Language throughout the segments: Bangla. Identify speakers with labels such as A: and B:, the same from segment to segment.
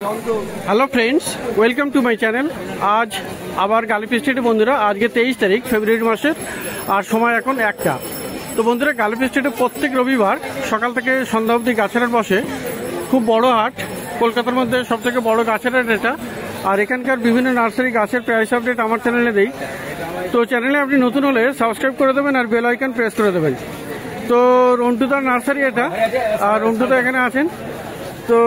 A: Hello friends welcome to my channel. आज आबार गालिफ स्ट्रीटे बंधुरा आज के 23 तारीख फेब्रुआरी मासेर और समय एखन एकटा। तो बंधुरा गालिफ स्ट्रीटे प्रत्येक रविवार सकाल थेके सन्ध्या अब्दि गाछेर हाट बसे। खूब बड़ हाट, कलकातार मध्य सबथेके बड़ गाछेर हाट एटा। और एखानकार विभिन्न नार्सारि गाछेर प्राइस आपडेट आमार चैनेले देई। तो चैनेले आपनि नतुन होले सबस्क्राइब करे देबेन और बेल आइकन प्रेस करे देबेन। तो रंटुदार नार्सारि एटा और रंटुदा एखाने आछेन। तो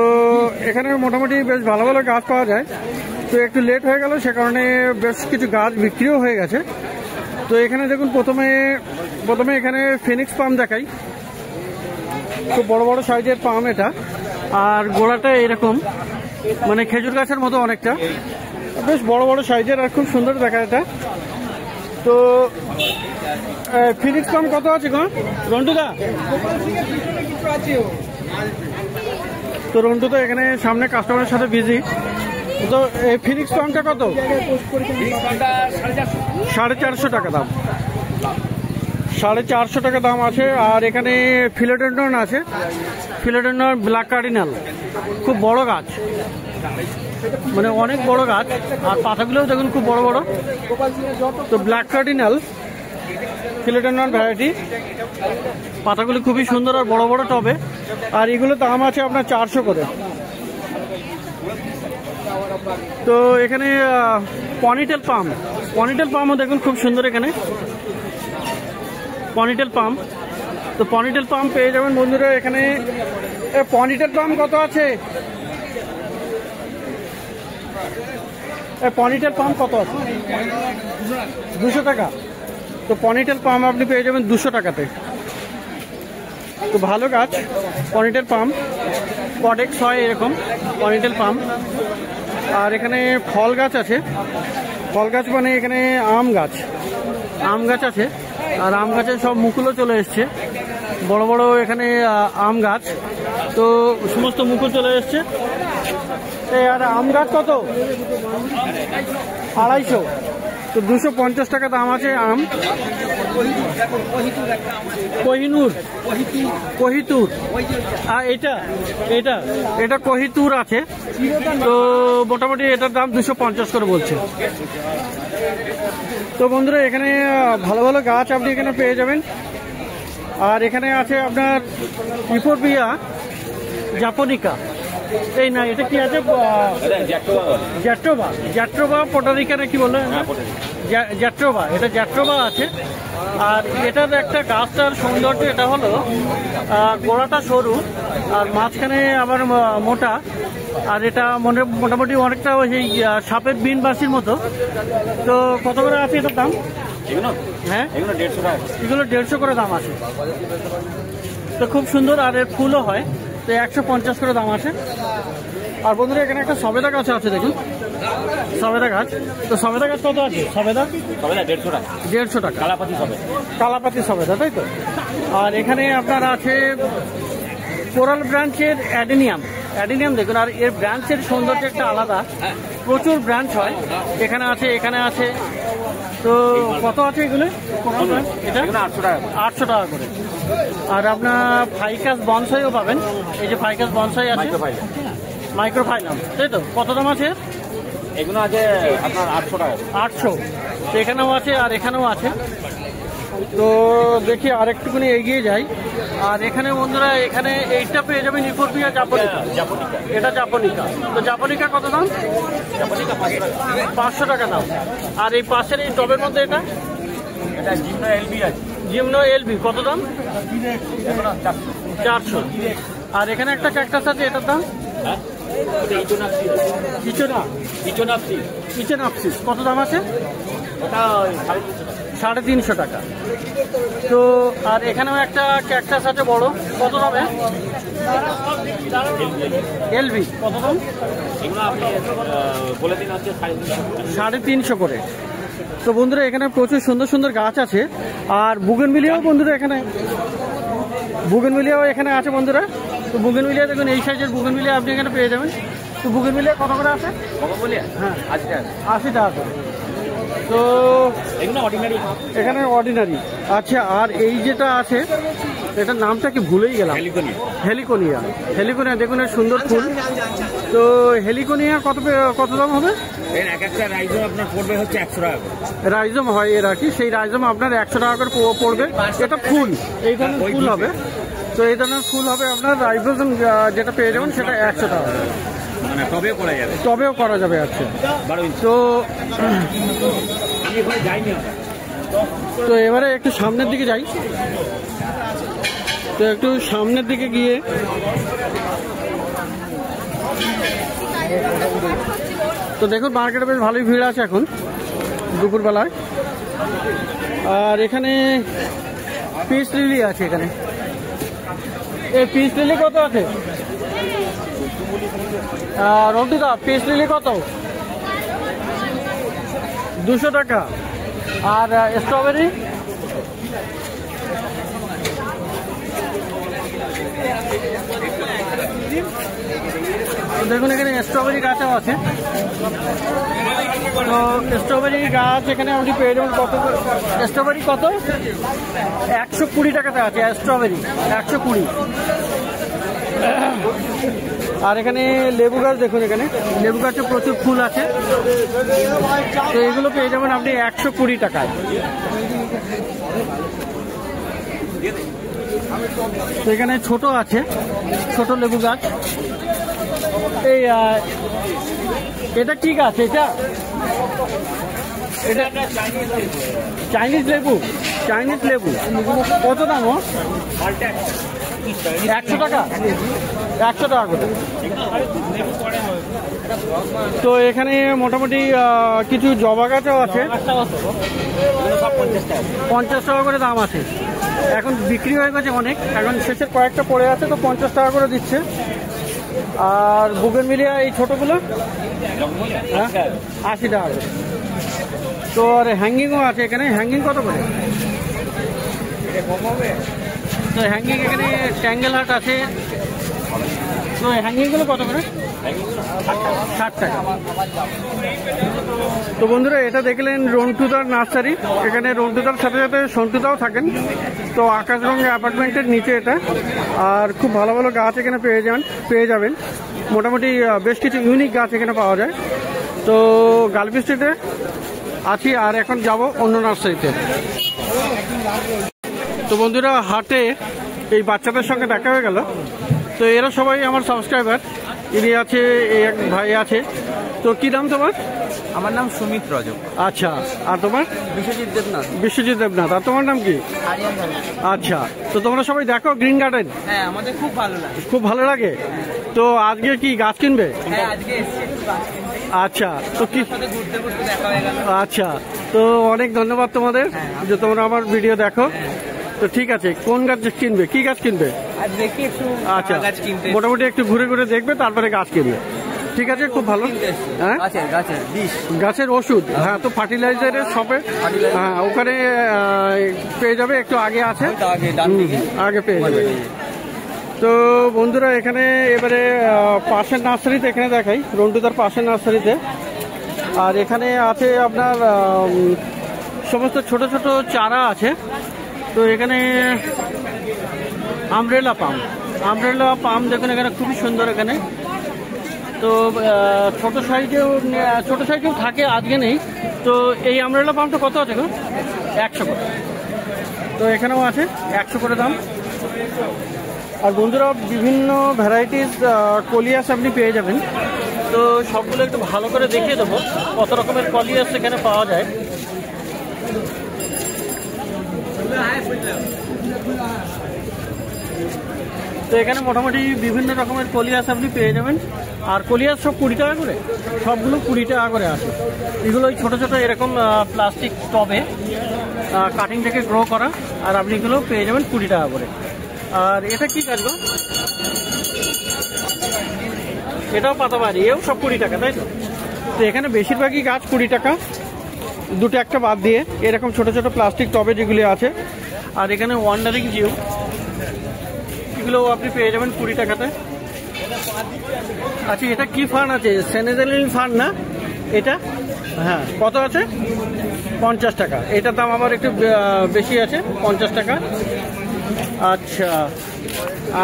A: एखाने मोटामुटी बेश भालो भालो गाछ पाওয়া যায়। तो एकटु लेट হয়ে গেল, সে কারণে বেশ কিছু গাছ বিক্রিও হয়ে গেছে। তো এখানে দেখুন প্রথমে এখানে ফিনিক্স পাম দেখাই। খুব বড় বড় সাইজের পাম এটা, আর গোড়াটা এরকম মানে খেজুর গাছের মতো অনেকটা, বেশ বড় বড় সাইজের আর খুব সুন্দর দেখায় এটা। তো ফিনিক্স পাম কত আছে গো রন্টুদা? তো রন্টু তো এখানে সামনে কাস্টমারের সাথে বিজি। তো এই ফিনিক্স পামটা কত? 450 টাকা দাম। 450 টাকা দাম আছে। আর এখানে ফিলোডেন্ড্রন আছে, ফিলোডেন্ড্রন ব্ল্যাক কার্ডিনাল, খুব বড় গাছ, মানে অনেক বড় গাছ। আর পাতাগুলোও দেখুন খুব বড় বড়। তো ব্ল্যাক কার্ডিনাল ফিলোডেন্ড্রন ভ্যারাইটি, পাতাগুলি খুবই সুন্দর আর বড় বড় টবে। আর এগুলো দাম আছে আপনার 400 করে। তো এখানে পনিটেল পামও দেখুন খুব সুন্দর এখানে পনিটেল পাম। তো পনিটেল পাম পেয়ে যাবেন বন্ধুরা এখানে। পনিটেল পাম কত আছে? পনিটেল পাম কত আছে? 200 টাকা। তো পনিটেল পাম আপনি পেয়ে যাবেন 200 টাকাতে। তো ভালো গাছ পনিটেল পাম, কডেক্স হয় এরকম পনিটেল পাম। আর এখানে ফল গাছ আছে, ফল গাছ মানে এখানে আম গাছ আছে। আর আম গাছের সব মুকুলও চলে এসছে, বড় বড় এখানে আম গাছ। তো সমস্ত মুকুল চলে এসছে। আর আম গাছ কত? 250। তো 250 টাকা দাম আছে আম। কোহিতুর আর এটা কোহিতুর আছে। তো মোটামুটি এটার দাম 250 করে বলছে। তো বন্ধুরা এখানে ভালো ভালো গাছ আপনি এখানে পেয়ে যাবেন। আর এখানে আছে আপনার ইউফোরবিয়া জাপোনিকা। এই না, এটা কি আছে? জ্যাট্রোবা পটারিকা না কি বলে? জ্যাট্রোবা, এটা জ্যাট্রোবা আছে। আর এটার একটা গাছটার সৌন্দর্য এটা হলো গোড়াটা সরু আর মাঝখানে আবার মোটা। আর এটা মোটামুটি অনেকটা ওই সাপের বিন বাসির মতো। তো কত করে আছে এটার দাম? হ্যাঁ, এগুলো 150 করে দাম আছে। তো খুব সুন্দর, আর এর ফুলও হয়। তো 150 করে দাম আছে। আর বন্ধুরা এখানে একটা সবেদা গাছ আছে, দেখুন সবেদা গাছ। তো সবেদা গাছ কত আছে? সবেদা 150 টাকা। কালাপাতি সবেদা, তাই তো। আর এখানে আপনার আছে কোরাল ব্রাঞ্চের অ্যাডিনিয়াম দেখুন। আর এর ব্রাঞ্চের সৌন্দর্য একটা আলাদা, প্রচুর ব্রাঞ্চ হয়। এখানে আছে। তো কত আছে এগুলো? এটা 800 টাকা করে। আর আপনার ফাইকাস বনসাইও পাবেন। এই যে ফাইকাস বনসাই আছে, মাইক্রোফাইনাম, তাই তো। কত দাম আছে এগুলো? আছে আপনার 800 টাকা। 800। তো এখানেও আছে আর এখানেও আছে। তো দেখি আর একটুখানি এগিয়ে যাই। আর এখানে বন্ধুরা এখানে এইটা পেয়ে যাবেন ইউফোরবিয়া জাপোনিকা। এটা জাপোনিকা। তো জাপোনিকা কত দাম? 500 টাকা দাম। আর এই পাশের এই টবের মধ্যে এটা জিমনো এলবি কত দাম? 400। আর এখানে একটা ক্যাকটাস আছে, এটার দাম ইচেনাপসিস কত দাম আছে? 350 টাকা। তো আর এখানেও একটা ক্যাকটাস আছে বড়, কত দামে? এলবি কত দাম? 350 করে। তো বন্ধুরা এখানে প্রচুর সুন্দর সুন্দর গাছ আছে। আর বুগেনভিলিয়াও বন্ধুরা এখানে আছে বন্ধুরা। তো বুগেনভিলিয়া দেখুন, এই সাইজের বুগেনভিলিয়া আপনি এখানে পেয়ে যাবেন। তো বুগেনভিলিয়া কত করে আছে? হ্যাঁ 80 টাকা করে। তো এখানে অর্ডিনারি। আচ্ছা, আর এই যেটা আছে এটার নামটা কি ভুলেই গেলাম। হেলিকোনিয়া। হেলিকোনিয়া দেখুন এর সুন্দর ফুল। তো হেলিকোনিয়া কত দাম হবে?
B: এক একটা রাইজম আপনার পড়বে হচ্ছে 100 টাকা।
A: রাইজম হয় এর আর কি, সেই রাইজম আপনার 100 টাকা করে পড়বে। এটা ফুল, এই ধরনের ফুল হবে। তো এই ধরনের ফুল হবে আপনার রাইজম যেটা পেয়ে যাবেন সেটা 100 টাকা,
B: মানে
A: টবেও করা যাবে। আচ্ছা, তো তো এবারে একটু সামনের দিকে যাই। তো একটু সামনের দিকে গিয়ে তো দেখুন মার্কেটে বেশ ভালোই ভিড় আছে এখন দুপুরবেলায়। আর এখানে পিস লিলি আছে। এখানে এই পিস লিলি কত আছে? রন্টুদা পিস লিলি কত? 200 টাকা। আর স্ট্রবেরি? দেখুন এখানে স্ট্রবেরি গাছও আছে। তো স্ট্রবেরি গাছ এখানে আপনি পেয়ে যাবেন কত? স্ট্রবেরি কত? 120 টাকাতে আছে স্ট্রবেরি, 120। আর এখানে লেবু গাছ দেখুন, এখানে লেবু গাছে প্রচুর ফুল আছে। তো এগুলো পেয়ে যাবেন আপনি 120 টাকায়। তো এখানে ছোট আছে, ছোট লেবু গাছ। এই এটা কি গাছ? এটা চাইনিজ লেবু। চাইনিজ লেবু কত দাম? 100 টাকা। 100 টাকা করে। তো এখানে মোটামুটি কিছু জবা গাছও আছে, 50 টাকা করে দাম আছে। এখন বিক্রি হয়ে গেছে অনেক, এখন শেষের কয়েকটা পড়ে আছে, তো 50 টাকা করে দিচ্ছে। আর বুগেনভিলিয়া এই ছোটগুলো 80 টাকা করে। তো আর হ্যাঙ্গিংও আছে এখানে। হ্যাঙ্গিং কত করে? তো হ্যাঙ্গিং এখানে ট্যাঙ্গেল হাট আছে। তো হ্যাঙ্গিংগুলো কত করে? 60 টাকা। তো বন্ধুরা এটা দেখলেন রন্টুদার নার্সারি। এখানে রন্টুদার সাথে সাথে সন্টুদাও থাকেন। তো আকাশগঙ্গা অ্যাপার্টমেন্টের নিচে এটা। আর খুব ভালো ভালো গাছ এখানে পেয়ে যাবেন। মোটামুটি বেশ কিছু ইউনিক গাছ এখানে পাওয়া যায়। তো গালফি স্ট্রিটে আছি, আর এখন যাব অন্য নার্সারিতে। তো বন্ধুরা হাটে এই বাচ্চাদের সঙ্গে দেখা হয়ে গেল। তো এরা সবাই আমার সাবস্ক্রাইবার। ইনি আছে, এক ভাই আছে। তো কি নাম তোমার?
C: আমার নাম সুমিত রজক।
A: আচ্ছা, আর তোমার?
C: বিশ্বজিৎ দেবনাথ।
A: বিশ্বজিৎ দেবনাথ। আর তোমার নাম কি?
C: আরিয়ান ধারা।
A: আচ্ছা, তো তোমরা সবাই দেখো গ্রিন গার্ডেন?
C: হ্যাঁ, আমাদের খুব ভালো লাগে।
A: খুব ভালো লাগে। তো আজকে কি গাছ কিনবে?
C: হ্যাঁ, আজকে এসেছি একটু গাছ কিনতে।
A: আচ্ছা, তো কি
C: সাথে ঘুরতে ঘুরতে দেখা হয়ে গেল।
A: আচ্ছা, তো অনেক ধন্যবাদ তোমাদের যে তোমরা আমার ভিডিও দেখো। তো ঠিক আছে, কোন গাছ কিনবে, কি গাছ কিনবে?
C: আর দেখি একটু
A: আচ্ছা,
C: গাছ কিনতে।
A: মোটামুটি একটু ঘুরে ঘুরে দেখবে, তারপরে গাছ কিনবে। ঠিক আছে, খুব ভালো। হ্যাঁ, গাছের ওষুধ। হ্যাঁ, তো ফার্টিলাইজারের শপে, হ্যাঁ ওখানে পেয়ে যাবে। একটু আগে আছে, আগে পেয়ে যাবে। তো বন্ধুরা এখানে এবারে পাশের নার্সারিতে এখানে দেখাই, রন্টুদার পাশের নার্সারিতে। আর এখানে আছে আপনার সমস্ত ছোট ছোট চারা আছে। তো এখানে আমব্রেলা পাম দেখুন এখানে খুবই সুন্দর। এখানে তো ছোট সাইজেও থাকে, আজকে নেই। তো এই আমব্রেলা পামটা কত আছে গো? 100 করে। তো এখানেও আছে 100 করে দাম। আর বন্ধুরা বিভিন্ন ভ্যারাইটিস কলিয়াস আপনি পেয়ে যাবেন। তো সবগুলো একটু ভালো করে দেখিয়ে দেবো কত রকমের কলিয়াস এখানে পাওয়া যায়। তো এখানে মোটামুটি বিভিন্ন রকমের কলিয়াস আপনি পেয়ে যাবেন। আর কলিয়াস সব 20 টাকা করে, সবগুলো 20 টাকা করে আছে। এগুলো ওই ছোটো ছোটো এরকম প্লাস্টিক টবে কাটিং থেকে গ্রো করা। আর আপনি এগুলো পেয়ে যাবেন 20 টাকা করে। আর এটা কি গাছ গো? এটাও পাতাবাড়ি, এও সব 20 টাকা, তাই তো? তো এখানে বেশিরভাগই গাছ 20 টাকা, দুটো একটা বাদ দিয়ে এরকম ছোট ছোট প্লাস্টিক টবে যেগুলি আছে। আর এখানে ওয়ান্ডারিং জিও, এগুলো আপনি পেয়ে যাবেন 20 টাকাতে। আচ্ছা, এটা কি ফার্ন আছে? সেনেজালিন ফার্ন না এটা? হ্যাঁ, কত আছে? 50 টাকা। এটার দাম আবার একটু বেশি আছে, 50 টাকা। আচ্ছা,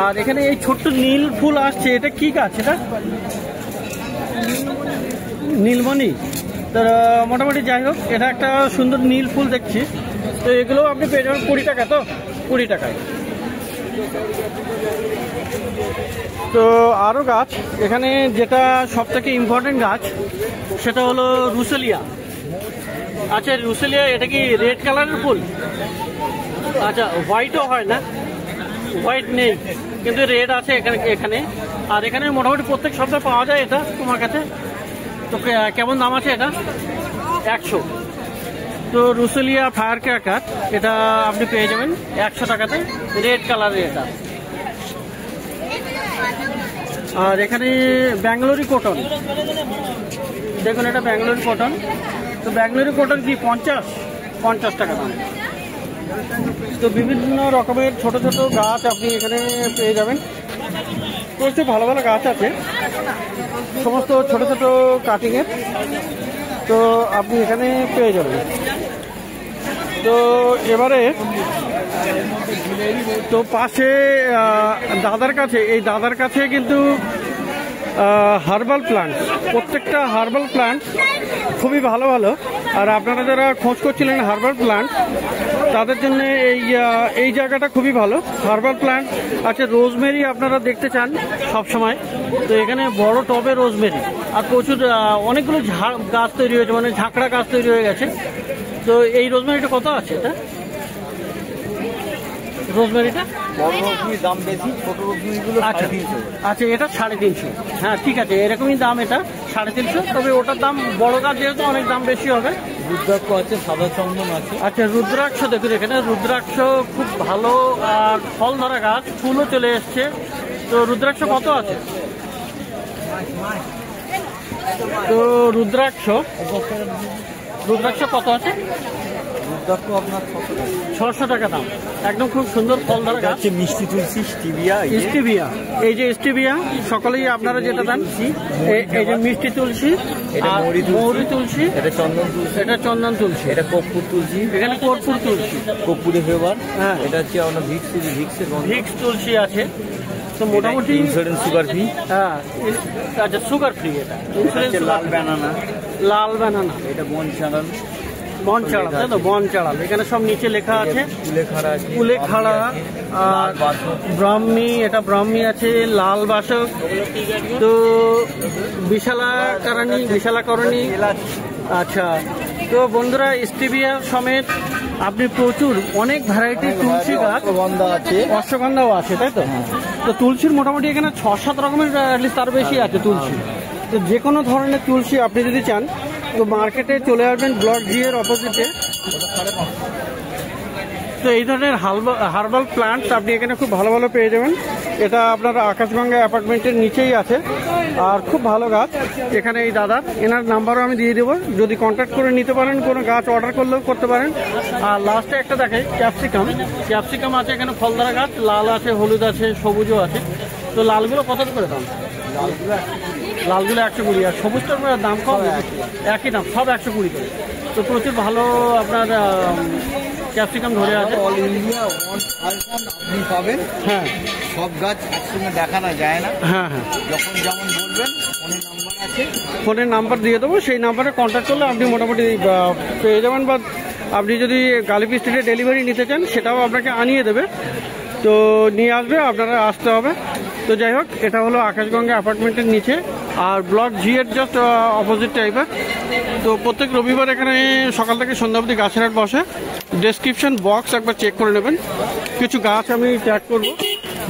A: আর এখানে এই ছোট্ট নীল ফুল আসছে, এটা কি গাছ এটা? নীলমণি। তো মোটামুটি যাই হোক, এটা একটা সুন্দর নীল ফুল দেখছি। তো এগুলো আপনি পেয়ে যাবেন 20 টাকা, তো 20 টাকায়। তো আরও গাছ এখানে, যেটা সব থেকে ইম্পর্টেন্ট গাছ সেটা হলো রুসেলিয়া। আচ্ছা, রুসেলিয়া এটা কি রেড কালারের ফুল? আচ্ছা, হোয়াইটও হয় না? হোয়াইট নেই, কিন্তু রেড আছে এখানে। আর এখানে মোটামুটি প্রত্যেক সপ্তাহে পাওয়া যায় এটা তোমার কাছে। তো কেমন দাম আছে এটা? 100। তো রুসেলিয়া ফায়ার ক্র্যাকার এটা আপনি পেয়ে যাবেন 100 টাকাতে, রেড কালারের এটা। আর এখানে ব্যাঙ্গালোরি কটন, দেখুন এটা ব্যাঙ্গালোরি কটন। তো ব্যাঙ্গালোরি কটন কি 50 টাকা দাম। তো বিভিন্ন রকমের ছোট ছোট গাছ আপনি এখানে পেয়ে যাবেন। প্রচুর ভালো ভালো গাছ আছে, সমস্ত ছোট ছোট কাটিংয়ের। তো আপনি এখানে পেয়ে যাবেন। তো এবারে তো পাশে দাদার কাছে, এই দাদার কাছে কিন্তু হার্বাল প্লান্ট, প্রত্যেকটা হার্বাল প্লান্ট খুবই ভালো ভালো। আর আপনারা যারা খোঁজ করছিলেন হার্বাল প্লান্ট, তাদের জন্য এই জায়গাটা খুবই ভালো। হার্বাল প্লান্ট আছে, রোজমেরি আপনারা দেখতে চান সব সময়, তো এখানে বড় টবে রোজমেরি। আর প্রচুর অনেকগুলো গাছ তৈরি হয়েছে, মানে ঝাঁকড়া গাছ তৈরি হয়ে গেছে। তো এই রোজমেরিটা কত আছে? এটা রোজমেরিটা
B: দাম বেশি, ছোট রোজমেরিগুলো
A: আচ্ছা, এটা 350। হ্যাঁ ঠিক আছে, এরকমই দাম, এটা 350। তবে ওটার দাম, বড় গাছ যেহেতু অনেক দাম বেশি হবে।
B: রুদ্রাক্ষ আছে, সাদা চন্দন আছে।
A: আচ্ছা, রুদ্রাক্ষ দেখুন এখানে, রুদ্রাক্ষ খুব ভালো। আর ফল ধরা গাছ, ফুলও চলে এসছে। তো রুদ্রাক্ষ কত আছে? তো রুদ্রাক্ষ কত আছে?
B: রুদ্রাক্ষ আপনার
A: 600 টাকা দাম, একদম খুব সুন্দর ফল ধরা গাছ।
B: মিষ্টি তুলসী, স্টিভিয়া।
A: এই যে স্টিভিয়া, সকলেই আপনারা যেটা দেন, এই যে মিষ্টি তুলসী, আর মৌরি তুলসী,
B: এটা চন্দন তুলসী,
A: এটা চন্দন তুলসী,
B: এটা কর্পূর তুলসী,
A: এখানে কর্পূর তুলসী,
B: কর্পূরে ফ্লেভার।
A: হ্যাঁ,
B: এটা হচ্ছে আপনার
A: ভিক্স তুলসী আছে। তো মোটামুটি
B: ইন্স্যুরেন্স সুগার ফ্রি।
A: হ্যাঁ, আচ্ছা, সুগার ফ্রি। এটা ইন্স্যুরেন্স লাল ব্যানানা,
B: এটা
A: বন চাড়া, তাই তো? বন চাড়াল, এখানে সব নিচে লেখা আছে। কুলেখাড়া আর ব্রাহ্মী, এটা ব্রাহ্মী আছে, লাল বাসক। তো বিশালাকরণী। আচ্ছা, তো বন্ধুরা, স্টিভিয়া সমেত আপনি প্রচুর অনেক ভ্যারাইটির তুলসী গাছ, অশ্বগন্ধাও আছে, তাই তো? তো তুলসীর মোটামুটি এখানে 6-7 রকমের, তার বেশি আছে তুলসী। তো যে কোনো ধরনের তুলসী আপনি যদি চান, তো মার্কেটে চলে আসবেন ব্লক জি এর অপোজিটে। তো এই ধরনের হার্বাল প্লান্টস আপনি এখানে খুব ভালো ভালো পেয়ে যাবেন। এটা আপনার আকাশগঙ্গা অ্যাপার্টমেন্টের নিচেই আছে, আর খুব ভালো গাছ। এখানে এই দাদার, এনার নাম্বারও আমি দিয়ে দেবো, যদি কন্ট্যাক্ট করে নিতে পারেন, কোনো গাছ অর্ডার করলেও করতে পারেন। আর লাস্টে একটা দেখাই, ক্যাপসিকাম আছে এখানে, ফল ধরা গাছ, লাল আছে, হলুদ আছে, সবুজও আছে। তো লালগুলো কত করে দাম? লালগুলো 120, আর সবুজটার দাম কম, একই দাম, সব 120 করে। তো প্রচুর ভালো আপনার ক্যাপসিকাম ধরে আছে।
B: অল ইন্ডিয়া আপনি পাবেন।
A: হ্যাঁ,
B: সব গাছ একসঙ্গে দেখানো যায় না।
A: হ্যাঁ,
B: যখন যেমন বলবেন, ফোনের নাম্বার আছে,
A: ফোনের নাম্বার দিয়ে দেবো, সেই নাম্বারে কন্ট্যাক্ট করলে আপনি মোটামুটি পেয়ে যাবেন। বা আপনি যদি গালিপি স্ট্রিটে ডেলিভারি নিতে চান, সেটাও আপনাকে আনিয়ে দেবে। তো নিয়ে আসবে, আপনারা আসতে হবে। তো যাই হোক, এটা হলো আকাশগঙ্গা অ্যাপার্টমেন্টের নিচে, আর ব্লক জি এর জাস্ট অপোজিট টাইপের। তো প্রত্যেক রবিবার এখানে সকাল থেকে সন্ধ্যা অবধি গাছের হাট বসে। ডেসক্রিপশন বক্স একবার চেক করে নেবেন, কিছু গাছ আমি ট্যাগ করবো,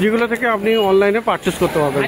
A: যেগুলো থেকে আপনি অনলাইনে পারচেস করতে পারবেন।